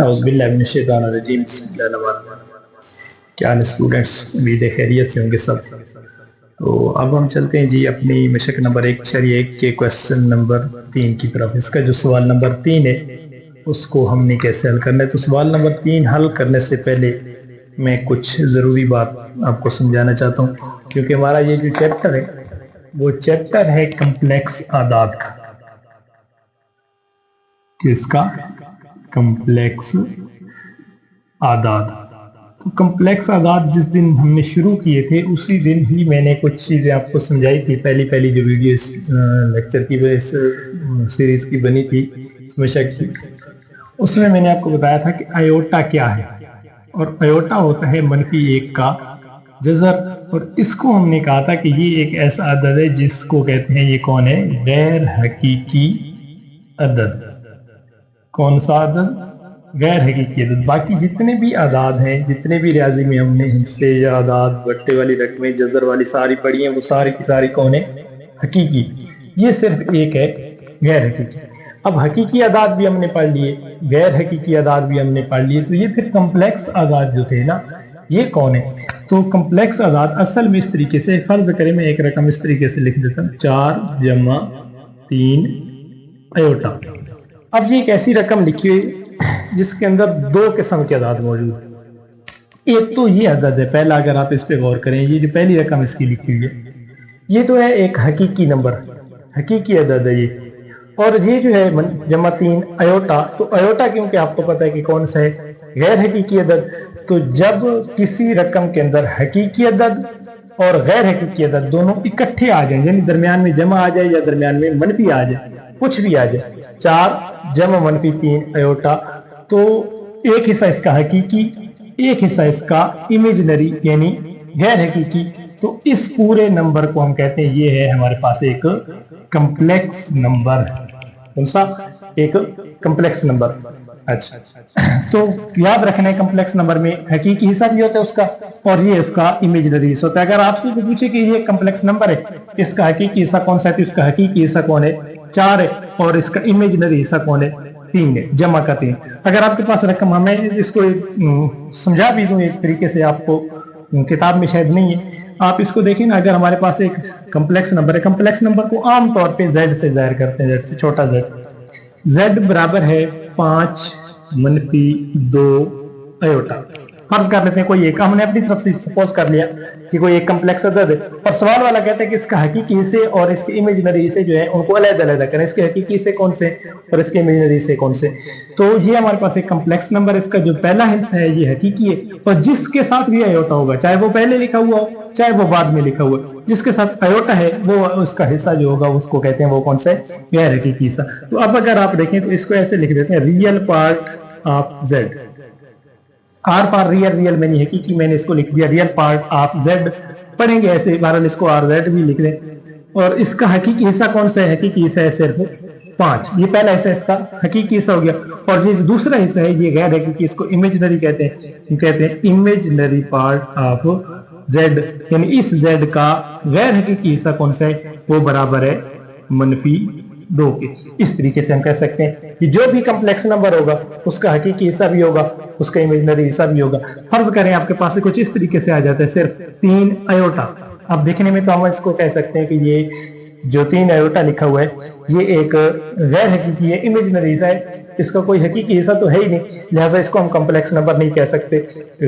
اعوذ باللہ من الشیطان الرجیم، بسم اللہ الرحمن الرحیم۔ کیا اسٹوڈنٹس، امید ہے خیریت سے ہوں گے سب۔ تو اب ہم چلتے ہیں جی اپنی مشق نمبر 1.1 کے کویسچن نمبر 3 کی طرف۔ اس کا جو سوال نمبر 3 ہے اس کو ہم نے کیسے حل کرنا ہے۔ تو سوال نمبر 3 حل کرنے سے پہلے میں کچھ ضروری بات آپ کو سمجھانا چاہتا ہوں، کیونکہ ہمارا یہ جو چیپٹر ہے وہ چیپٹر ہے کمپلیکس اعداد کا۔ کس کا؟ کمپلیکس اعداد۔ تو کمپلیکس اعداد جس دن ہم نے شروع کیے تھے اسی دن ہی میں نے کچھ چیزیں آپ کو سمجھائی تھی۔ پہلی جو ویڈیو اس لیکچر کی اس سیریز کی بنی تھی اس میں نے آپ کو بتایا تھا کہ ایوٹا کیا ہے، اور ایوٹا ہوتا ہے -1 کا جذر، اور اس کو ہم نے کہا تھا کہ یہ ایک ایسا عدد ہے جس کو کہتے ہیں، یہ کون ہے؟ غیر حقیقی عدد۔ کون سا عدد؟ غیر حقیقی عدد۔ باقی جتنے بھی اعداد ہیں، جتنے بھی ریاضی میں ہم نے حصے یا اعداد، بٹے والی رقمیں، جذر والی ساری پڑھی ہیں، وہ ساری کی ساری کون ہے؟ حقیقی۔ یہ صرف ایک ہے غیر حقیقی۔ اب حقیقی اعداد بھی ہم نے پڑھ لیے، غیر حقیقی اعداد بھی ہم نے پڑھ لیے، تو یہ پھر کمپلیکس اعداد جو تھے نا، یہ کون ہے؟ تو کمپلیکس اعداد اصل میں اس طریقے سے، فرض کریں میں ایک رقم اس طریقے سے لکھ دیتا ہوں، 4 + 3 ایوٹا۔ اب یہ ایک ایسی رقم لکھی ہوئی جس کے اندر 2 قسم کے اعداد موجود ہیں۔ ایک تو یہ عدد ہے پہلا، اگر آپ اس پہ غور کریں، یہ جو پہلی رقم اس کی لکھی ہوئی ہے یہ تو ہے ایک حقیقی نمبر، حقیقی عدد ہے یہ، اور یہ جو ہے +3 ایوٹا۔ تو ایوٹا کیونکہ آپ کو پتہ ہے کہ کون سا ہے؟ غیر حقیقی عدد۔ تو جب کسی رقم کے اندر حقیقی عدد اور غیر حقیقی عدد دونوں اکٹھے آ جائیں، یعنی درمیان میں جمع آ جائے یا درمیان میں منفی آ جائے، کچھ بھی آ جائے، 4 + -3 ایوٹا، تو ایک حصہ اس کا حقیقی، ایک حصہ اس کا امیجنری یعنی غیر حقیقی، تو اس پورے نمبر کو ہم کہتے ہیں یہ ہے ہمارے پاس ایک کمپلیکس نمبر۔ کون سا؟ ایک کمپلیکس نمبر۔ اچھا، تو یاد رکھنا ہے کمپلیکس نمبر میں حقیقی حصہ بھی ہوتا ہے اس کا، اور یہ اس کا امیجنری حصہ ہوتا ہے۔ اگر آپ سے پوچھے کہ یہ کمپلیکس نمبر ہے، اس کا حقیقی حصہ کون سا ہے، تو اس کا حقیقی حصہ کون ہے؟ 4 ہے، اور اس کا امیجنری حصہ کون ہے؟ 3 ہے، جمع کا 3۔ اگر آپ کے پاس رقم، ہمیں اس کو سمجھا بھی دوں ایک طریقے سے، آپ کو کتاب میں شاید نہیں ہے، آپ اس کو دیکھیں نا، اگر ہمارے پاس ایک کمپلیکس نمبر ہے، کمپلیکس نمبر کو عام طور پہ Z سے ظاہر کرتے ہیں، Z سے چھوٹا Z برابر ہے 5 - 2 ایوٹا۔ فرض کر لیتے ہیں کوئی ایک، ہم نے اپنی طرف سے سپوز کر لیا کہ کوئی ایک کمپلیکس عدد ہے، اور سوال والا کہتا ہے کہ اس کا حقیقی حصے اور اس کے امیجنری حصے جو ہیں ان کو علیحدہ کریں، اس کے حقیقی حصے کون سے اور اس کے امیجنری حصے کون سے۔ تو یہ ہمارے پاس ایک کمپلیکس نمبر، اس کا جو پہلا حصہ ہے یہ حقیقی ہے، اور جس کے ساتھ بھی ایوٹا ہوگا، چاہے وہ پہلے لکھا ہوا ہو چاہے وہ بعد میں لکھا ہوا ہے، جس کے ساتھ ایوٹا ہے وہ اس کا حصہ جو ہوگا اس کو کہتے ہیں وہ کون سا ہے؟ غیر حقیقی حصہ۔ تو اب اگر آپ دیکھیں تو اس کو ایسے لکھ دیتے ہیں، real part of Z۔ R for real میں نہیں حقیقی، میں نے اس کو لکھ دیا ریئل پارٹ آف Z۔ پڑھیں گے ایسے، بہرحال اس کو RZ بھی لکھ دیں، اور اس کا حقیقی حصہ کون سا ہے؟ حقیقی حصہ ہے صرف 5۔ یہ پہلا حصہ اس کا حقیقی حصہ ہو گیا، اور یہ دوسرا حصہ ہے یہ غیر حقیقی، اس کو امیجنری کہتے ہیں، امیجنری پارٹ آف Z، یعنی اس Z کا غیر حقیقی حصہ کون سا ہے؟ وہ برابر ہے -2 کے۔ اس طریقے سے ہم کہہ سکتے ہیں کہ جو بھی کمپلیکس نمبر ہوگا اس کا حقیقی حصہ بھی ہوگا، اس کا امیجنری حصہ بھی ہوگا۔ فرض کریں آپ کے پاس کچھ اس طریقے سے آ جاتا ہے، صرف 3 ایوٹا۔ اب دیکھنے میں تو ہم اس کو کہہ سکتے ہیں کہ یہ جو 3 ایوٹا لکھا ہوا ہے یہ ایک غیر حقیقی ہے، امیجنری حصہ ہے، اس کا کوئی حقیقی حصہ تو ہے ہی نہیں، لہٰذا اس کو ہم کمپلیکس نمبر نہیں کہہ سکتے،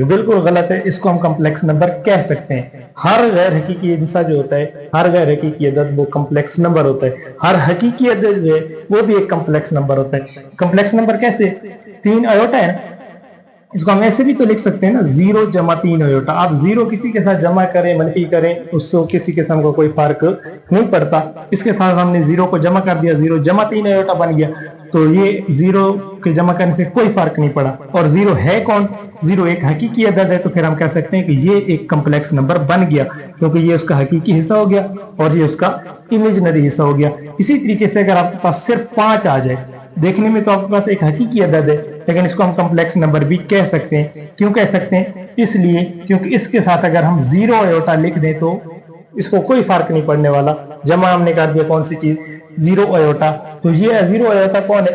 بالکل غلط ہے، اس کو ہم کمپلیکس نمبر کہہ سکتے ہیں۔ ہر غیر حقیقی حصہ جو ہوتا ہے، ہر غیر حقیقی عدد وہ کمپلیکس نمبر ہوتا ہے، ہر حقیقی عدد جو ہے وہ بھی ایک کمپلیکس نمبر ہوتا ہے۔ کمپلیکس نمبر کیسے؟ 3 ایوٹا ہے نا، اس کو ہم ایسے بھی تو لکھ سکتے ہیں نا، 0 + 3 ایوٹا۔ آپ 0 کسی کے ساتھ جمع کریں منفی کریں، اس سے کسی قسم کا کوئی فرق نہیں پڑتا، اس کے ساتھ ہم نے 0 کو جمع کر دیا، 0 + 3 ایوٹا بن گیا، تو یہ 0 کے جمع کرنے سے کوئی فرق نہیں پڑا۔ اور 0 ہے کون؟ 0 ایک حقیقی عدد ہے، تو پھر ہم کہہ سکتے ہیں کہ یہ ایک کمپلیکس نمبر بن گیا، کیونکہ یہ اس کا حقیقی حصہ ہو گیا اور یہ اس کا امیجنری حصہ ہو گیا۔ اسی طریقے سے اگر آپ کے پاس صرف 5 آ جائے، دیکھنے میں تو آپ کے پاس ایک حقیقی عدد ہے، لیکن اس کو ہم کمپلیکس نمبر بھی کہہ سکتے ہیں۔ کیوں کہہ سکتے ہیں؟ اس لیے کیونکہ اس کے ساتھ اگر ہم 0 ایوٹا لکھ دیں تو اس کو کوئی فرق نہیں پڑنے والا، جمع ہم نے کر دیا کون سی چیز؟ 0 ایوٹا۔ تو یہ 0 ایوٹا کون ہے؟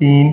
3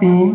3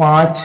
5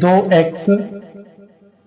2x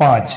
5,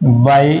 y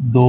2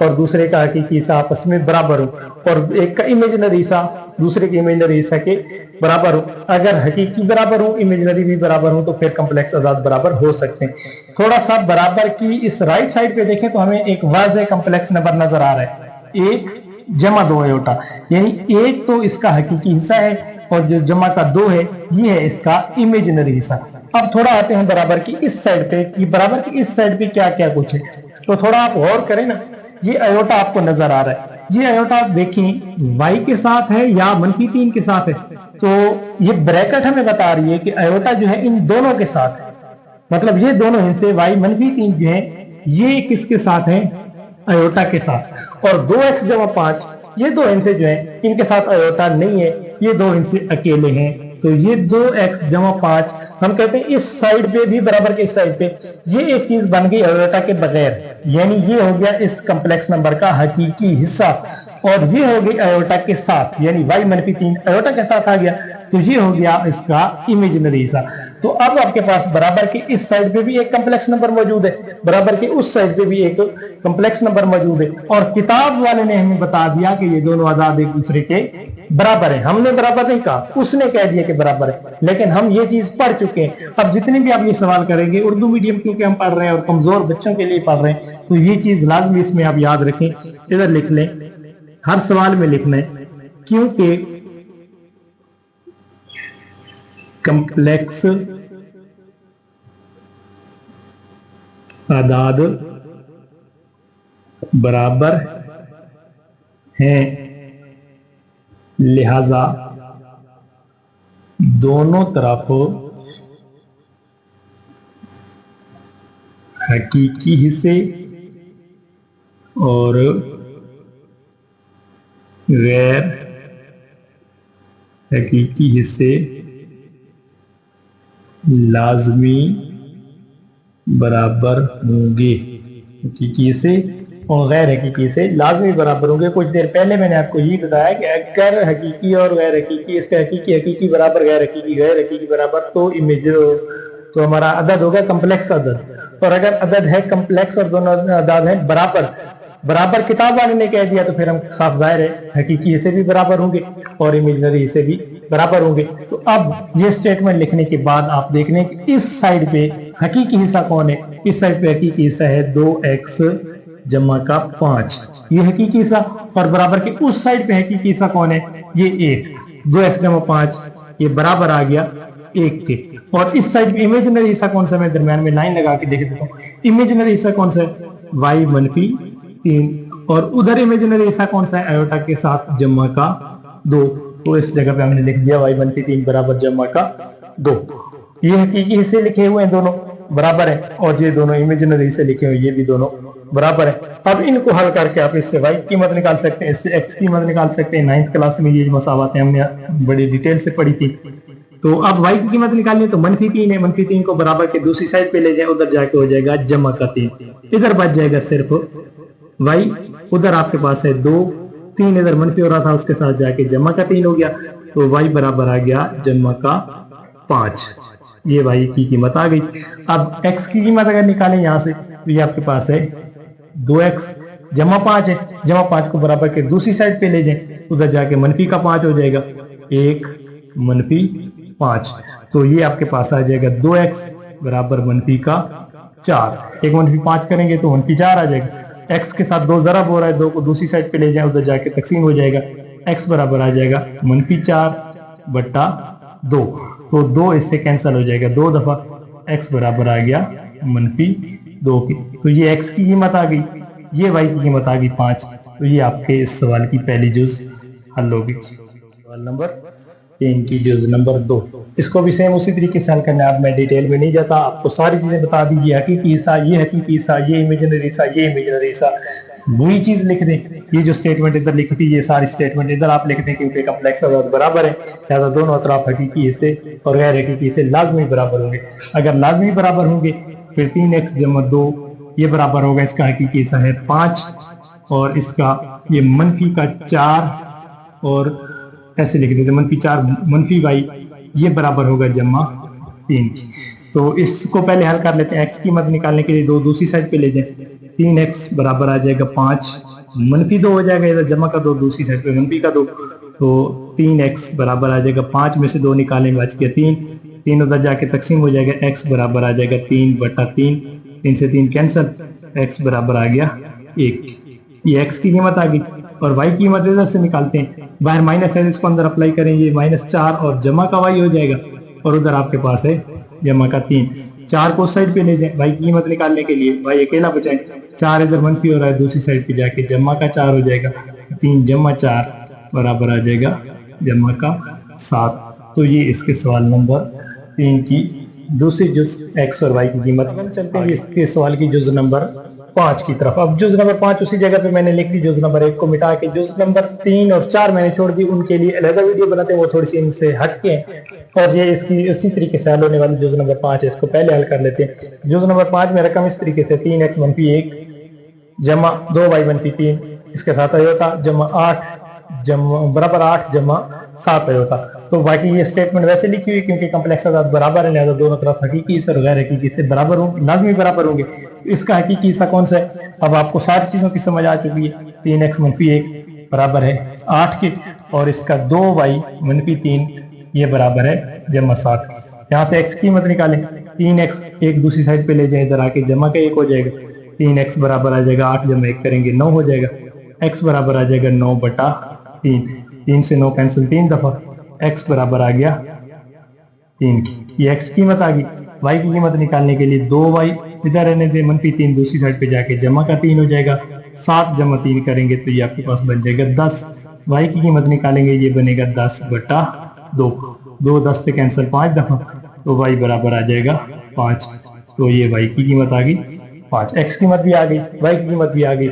اور دوسرے کا حقیقی حصہ آپس میں برابر ہو اور ایک کا امیجنری حصہ دوسرے کے امیجنری حصہ کے برابر ہو. اگر حقیقی برابر ہو امیجنری بھی برابر ہو تو پھر کمپلیکس اعداد برابر ہو سکتے ہیں. تھوڑا سا برابر کی اس رائٹ سائڈ پہ دیکھیں تو ہمیں ایک واضح کمپلیکس نمبر نظر آ رہا ہے 1 جمع 2 ایوٹا یعنی 1 تو اس کا حقیقی حصہ ہے اور جو جمع کا 2 ہے یہ ہے اس کا امیجنری حصہ. اب تھوڑا آتے ہیں برابر کی اس سائڈ پہ کہ برابر کی اس سائڈ پہ کیا کیا کچھ ہے تو تھوڑا آپ غور کریں نا. یہ ایوٹا آپ کو نظر آ رہا ہے یہ ایوٹا دیکھیں y کے ساتھ ہے یا -3 کے ساتھ ہے تو یہ بریکٹ ہمیں بتا رہی ہے کہ ایوٹا جو ہے ان دونوں کے ساتھ ہے مطلب یہ دونوں ہندسے y -3 جو ہیں یہ کس کے ساتھ ہیں ایوٹا کے ساتھ اور 2x جمع 5 یہ دو ہندسے جو ہیں ان کے ساتھ ایوٹا نہیں ہے یہ دو ہندسے اکیلے ہیں تو یہ 2x جمع 5 ہم کہتے ہیں اس سائڈ پہ بھی برابر کے اس سائڈ پہ یہ ایک چیز بن گئی ایوٹا کے بغیر یعنی یہ ہو گیا اس کمپلیکس نمبر کا حقیقی حصہ اور یہ ہو گئی ایوٹا کے ساتھ یعنی y -3 ایوٹا کے ساتھ آ گیا تو یہ ہو گیا اس کا امیجنری حصہ. تو اب آپ کے پاس برابر کے اس سائڈ پہ بھی ایک کمپلیکس نمبر موجود ہے برابر کے اس سائڈ پہ بھی ایک کمپلیکس نمبر موجود ہے اور کتاب والے نے ہمیں بتا دیا کہ یہ دونوں اعداد ایک دوسرے کے برابر ہیں. ہم نے برابر نہیں کہا اس نے کہہ دیا کہ برابر ہے لیکن ہم یہ چیز پڑھ چکے ہیں. اب جتنے بھی آپ یہ سوال کریں گے اردو میڈیم کیونکہ ہم پڑھ رہے ہیں اور کمزور بچوں کے لیے پڑھ رہے ہیں تو یہ چیز لازمی اس میں آپ یاد رکھیں ادھر لکھ لیں ہر سوال میں لکھنا ہے کیونکہ کمپلیکس اعداد برابر ہیں لہذا دونوں طرف حقیقی حصے اور غیر حقیقی حصے لازمی برابر ہوں گے. حقیقی حصے اور غیر حقیقی سے لازمی برابر ہوں گے. کچھ دیر پہلے میں نے آپ کو یہ بتایا کہ اگر حقیقی اور غیر حقیقی اس کا حقیقی برابر غیر حقیقی برابر تو ہمارا عدد ہوگا کمپلیکس عدد اور اگر عدد ہے کمپلیکس اور دونوں عدد ہیں برابر کتاب والے نے کہہ دیا تو پھر ہم صاف ظاہر ہے حقیقی حصے بھی برابر ہوں گے اور امیجنری حصے بھی برابر ہوں گے. تو اب یہ سٹیٹمنٹ لکھنے کے بعد آپ دیکھ لیں کہ اس سائڈ پہ حقیقی حصہ کون ہے. اس سائڈ پہ حقیقی حصہ ہے 2x جمع کا 5 یہ حقیقی حصہ اور برابر کے اس سائڈ پہ حقیقی حصہ کون ہے یہ 1 2x جمع 5 یہ برابر آ گیا 1 کے. اور اس سائڈ پہ امیجنری حصہ کون سا میں درمیان میں لائن لگا کے دیکھ دیتا ہوں. امیجنری حصہ کون سا ہے y -3 اور ادھر امیجنری حصہ کون سا ہے ایوٹا کے ساتھ جمع کا 2 تو اس جگہ پہ ہم نے لکھ دیا y -3 برابر جمع کا 2. یہ حقیقی حصے لکھے ہوئے ہیں دونوں برابر ہیں اور یہ دونوں امیجنری حصے لکھے ہوئے یہ بھی دونوں برابر ہیں. اب ان کو حل کر کے آپ اس سے y کی قیمت نکال سکتے ہیں اس سے x کی قیمت نکال سکتے ہیں. 9th کلاس میں یہ مساواتیں ہم نے بڑی ڈیٹیل سے پڑھی تھی. تو اب y کی قیمت نکالنی ہے تو -3 ہے -3 کو برابر کے دوسری سائڈ پہ لے جائیں ادھر جا کے ہو جائے گا جمع کا 3 ادھر بچ جائے گا صرف y ادھر آپ کے پاس ہے 2 3 ادھر منفی ہو رہا تھا اس کے ساتھ جا کے جمع کا 3 ہو گیا تو y برابر آ گیا جمع کا 5. یہ y کی قیمت آ گئی. اب x کی قیمت اگر نکالیں یہاں سے تو یہ آپ کے پاس ہے 2x جمع 5 ہے جمع 5 کو برابر کے دوسری سائڈ پہ لے جائیں ادھر جا کے منفی کا 5 ہو جائے گا 1 منفی 5 تو یہ آپ کے پاس آ جائے گا 2x برابر منفی کا 4 1 منفی 5 کریں گے تو منفی 4 آ جائے گا. x کے ساتھ 2 ضرب ہو رہا ہے 2 کو دوسری سائڈ پہ لے جائیں ادھر جا کے تقسیم ہو جائے گا x برابر آ جائے گا -4 بٹا 2 تو 2 اس سے کینسل ہو جائے گا 2 دفعہ x برابر آ گیا -2 کی تو یہ x کی قیمت آ گئی یہ y کی قیمت آ گئی 5 تو یہ آپ کے اس سوال کی پہلی جز حل ہوگی. سوال نمبر 3 کی جز نمبر 2 اس کو بھی سیم اسی طریقے سے حل کرنا ہے. اب میں ڈیٹیل میں نہیں جاتا آپ کو ساری چیزیں بتا دی یہ حقیقی حصہ یہ حقیقی حصہ یہ امیجنری حصہ یہ امیجنری حصہ وہی چیز لکھ دیں. یہ جو سٹیٹمنٹ ادھر لکھی تھی یہ ساری سٹیٹمنٹ ادھر آپ لکھ دیں کیونکہ کمپلیکس اعداد برابر ہیں لہذا دونوں اطراف حقیقی حصے اور غیر حقیقی حصے لازمی برابر ہوں گے. اگر لازمی برابر ہوں گے پھر 3x جمع 2 یہ برابر ہوگا اس کا حقیقی حصہ ہے 5 اور اس کا یہ منفی کا 4 اور ایسے لکھ دیتے -4 منفی y یہ برابر ہوگا جمع 3 کی. تو اس کو پہلے حل کر لیتے ہیں. ایکس کی قیمت نکالنے کے لیے 2 دوسری سائڈ پہ لے جائیں. 3x برابر آ جائے گا 5 منفی 2 ہو جائے گا, ادھر جمع کا 2 دوسری سائڈ پہ منفی کا 2, تو 3x برابر آ جائے گا 5 میں سے 2 نکالیں بچ گیا 3, 3 ادھر جا کے تقسیم ہو جائے گا, x برابر آ جائے گا 3/3, 3 سے 3 کینسل, x برابر آ گیا 1. یہ x کی قیمت آ گئی. اور y کی قیمت ادھر سے نکالتے ہیں, باہر مائنس ہے اس کو اندر اپلائی کریں گے, -4 اور جمع کا y ہو جائے گا, اور ادھر آپ کے پاس ہے جمع کا 3. 4 کو سائڈ پہ لے جائیں y کی قیمت نکالنے کے لیے, y اکیلا بچائیں, 4 ادھر منفی ہو رہا ہے دوسری سائڈ پہ جا کے جمع کا 4 ہو جائے گا, 3 جمع 4 برابر آ جائے گا جمع کا 7. تو یہ اس کے سوال نمبر 3 کی دوسری جز x اور y کی قیمت. ہم چلتے ہیں اس کے سوال کی جز نمبر 5 کی طرف. اب جز نمبر 5 اسی جگہ پہ میں نے لکھ دی, جز نمبر 1 کو مٹا کے جز نمبر 3 اور 4 میں نے چھوڑ دی, ان کے لیے علیحدہ ویڈیو بناتے ہیں, وہ تھوڑی سی ان سے ہٹ کے ہیں. اور یہ اس کی اسی طریقے سے حل ہونے والی جز نمبر 5 ہے, اس کو پہلے حل کر لیتے ہیں. جز نمبر 5 میں رقم اس طریقے سے 3x منفی 1 جمع 2y منفی 3, اس کے ساتھ ایوتا جمع 8 برابر 8 جمع 7 ایوتا. تو باقی یہ اسٹیٹمنٹ ویسے لکھی ہوئی کیونکہ کمپلیکس اعداد برابر ہیں, لہذا دونوں طرف حقیقی حصہ اور غیر حقیقی حصے برابر ہوں لازمی برابر ہوں گے. اس کا حقیقی حصہ کون سا ہے, اب آپ کو ساری چیزوں کی سمجھ آ چکی ہے. 3x منفی 1 برابر ہے 8 کے, اور اس کا 2y منفی 3 یہ برابر ہے جمع 7. یہاں سے x کی قیمت نکالیں, 3x ایک دوسری سائڈ پہ لے جائیں, ادھر آ کے جمع کا 1 ہو جائے گا, 3x برابر آ جائے گا 8 جمع 1 کریں گے 9 ہو جائے گا, x برابر آ جائے گا 9/3, 3 سے 9 کینسل 3 دفعہ, x برابر آ گیا 3 کی. یہ x کی قیمت آ گئی. y کی قیمت نکالنے کے لیے 2y ادھر رہنے دیں, منفی 3 دوسری سائڈ پہ جا کے جمع کا 3 ہو جائے گا, 7 جمع 3 کریں گے تو یہ آپ کے پاس بن جائے گا 10. y کی قیمت نکالیں گے, یہ بنے گا 10/2, 2 10 سے کینسل 5 دفعہ, تو y برابر آ جائے گا 5. تو یہ y کی قیمت آ گئی 5. x کی قیمت بھی آ گئی, y کی قیمت بھی آ گئی.